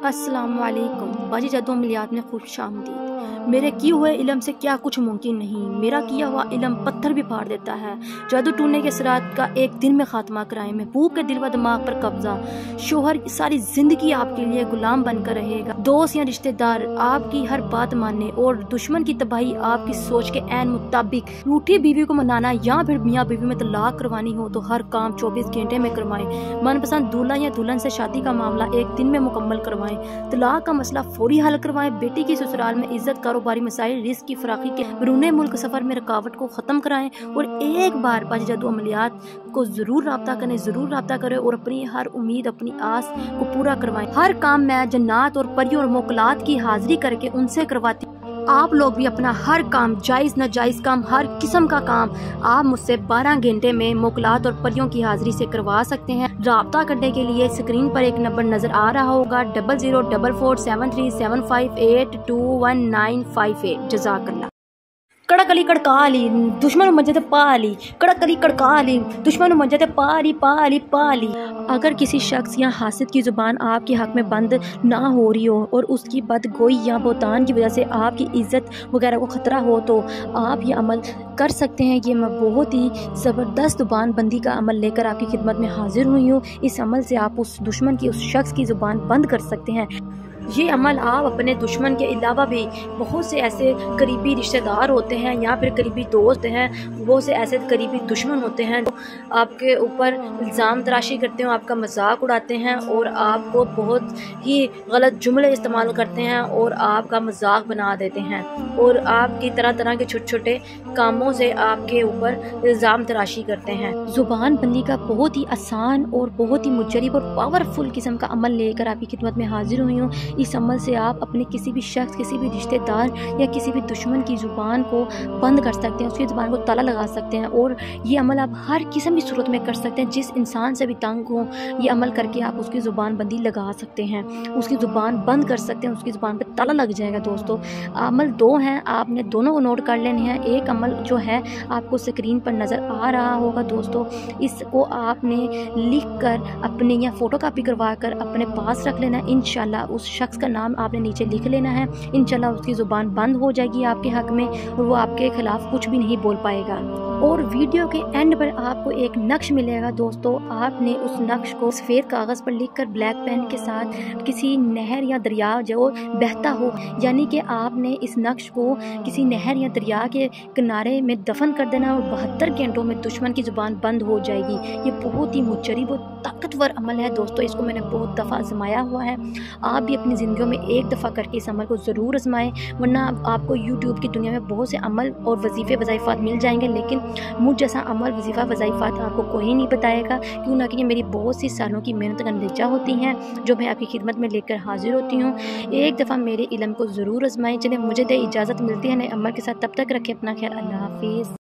अस्सलाम वालेकुम बाजी जदों मिलियात में खुश आमदीद। मेरे किए हुए इल्म से क्या कुछ मुमकिन नहीं, मेरा किया हुआ इल्म पत्थर भी फाड़ देता है। जादू टूटने के सिरात का एक दिन में खात्मा कराएं, महबूब के दिल व दिमाग पर कब्जा। शोहर सारी जिंदगी आपके लिए गुलाम बनकर रहेगा। दोस्त या रिश्तेदार आपकी हर बात माने और दुश्मन की तबाही आपकी सोच के ऐन मुताबिक। रूठी बीवी को मनाना या फिर मियाँ बीवी में तलाक करवानी हो तो हर काम 24 घंटे में करवाएं। मनपसंद दूल्हा या दुल्हन से शादी का मामला एक दिन में मुकम्मल करवाएं। तलाक का मसला फौरी हल करवाएं। बेटी की ससुराल में इज्जत, कारोबारी मसाइल, रिस्क की फराकी के बैरून मुल्क सफर में रुकावट को खत्म कराएं और एक बार बाजी जादू अमलियात को जरूर राब्ता करें और अपनी हर उम्मीद, अपनी आस को पूरा करवाएं। हर काम मैं जन्नात और परियों और मोकलात की हाजिरी करके उनसे करवाती। आप लोग भी अपना हर काम, जायज़ नाजायज काम, हर किस्म का काम आप मुझसे 12 घंटे में मोकलात और परियों की हाजिरी से करवा सकते हैं। राब्ता करने के लिए स्क्रीन पर एक नंबर नजर आ रहा होगा 00447375821958। जज़ाकल्लाह। कड़क अली कड़का अली दुश्मन मज्जत पाली, कड़क अली कड़का अली दुश्मन मज्जत पाली पाली पाली। अगर किसी शख्स या हासिद की ज़ुबान आपके हक में बंद ना हो रही हो और उसकी बदगोई या बोतान की वजह से आपकी इज्जत वगैरह को ख़तरा हो तो आप ये अमल कर सकते हैं। ये मैं बहुत ही ज़बरदस्त ज़ुबान बंदी का अमल लेकर आपकी खिदमत में हाजिर हुई हूँ। इस अमल से आप उस दुश्मन की, उस शख्स की ज़ुबान बंद कर सकते हैं। ये अमल आप अपने दुश्मन के अलावा भी बहुत से ऐसे करीबी रिश्तेदार होते हैं या फिर करीबी दोस्त हैं, बहुत से ऐसे करीबी दुश्मन होते हैं जो आपके ऊपर इल्ज़ाम तराशी करते हैं, आपका मजाक उड़ाते हैं और आपको बहुत ही गलत जुमले इस्तेमाल करते हैं और आपका मजाक बना देते हैं और आपकी तरह तरह के छोटे छोटे कामों से आपके ऊपर इल्ज़ाम तराशी करते हैं। ज़ुबान बंदी का बहुत ही आसान और बहुत ही मुजरिब और पावरफुल किस्म का अमल लेकर आपकी खिदमत में हाजिर हुई हूँ। इस अमल से आप अपने किसी भी शख्स, किसी भी रिश्तेदार या किसी भी दुश्मन की ज़ुबान को बंद कर सकते हैं, उसकी ज़ुबान को ताला लगा सकते हैं और ये अमल आप हर किस्म की सूरत में कर सकते हैं। जिस इंसान से भी तंग हो ये अमल करके आप उसकी ज़ुबान बंदी लगा सकते हैं, उसकी ज़ुबान बंद कर सकते हैं, उसकी ज़ुबान पर ताला लग जाएगा। दोस्तों अमल दो हैं, आपने दोनों को नोट कर लेने हैं। एक अमल जो है आपको स्क्रीन पर नज़र आ रहा होगा दोस्तों, इसको आपने लिख कर अपने या फ़ोटो कापी करवा कर अपने पास रख लेना। इंशाल्लाह उस शख्स का नाम आपने नीचे लिख लेना है। इंशाल्लाह उसकी ज़ुबान बंद हो जाएगी आपके हक में और वो आपके खिलाफ कुछ भी नहीं बोल पाएगा। और वीडियो के एंड पर आपको एक नक्श मिलेगा दोस्तों, आपने उस नक्श को सफ़ेद कागज़ पर लिखकर ब्लैक पेन के साथ किसी नहर या दरिया जो बहता हो, यानी कि आपने इस नक्श को किसी नहर या दरिया के किनारे में दफन कर देना और 72 घंटों में दुश्मन की ज़ुबान बंद हो जाएगी। ये बहुत ही मुजरिब और ताकतवर अमल है दोस्तों, इसको मैंने बहुत दफ़ा आजमाया हुआ है। आप भी अपनी ज़िंदगी में एक दफ़ा करके इस अमल को ज़रूर आजमाएं, वरना आपको यूट्यूब की दुनिया में बहुत से अमल और वजीफ़े वज़ाइफ़ात मिल जाएंगे, लेकिन मुझ जैसा अमल, वजीफ़ा, वज़ाइफ़ात आपको कोई नहीं बताएगा। क्यों ना कि ये मेरी बहुत सी सालों की मेहनत का नतीजा होती हैं जो मैं आपकी खिदमत में लेकर हाजिर होती हूँ। एक दफ़ा मेरे इल्म को ज़रूर आजमाएं। चलें मुझे दे इजाज़त, मिलती है नए अमल के साथ, तब तक रखें अपना ख्याल। अल्लाह हाफिज़।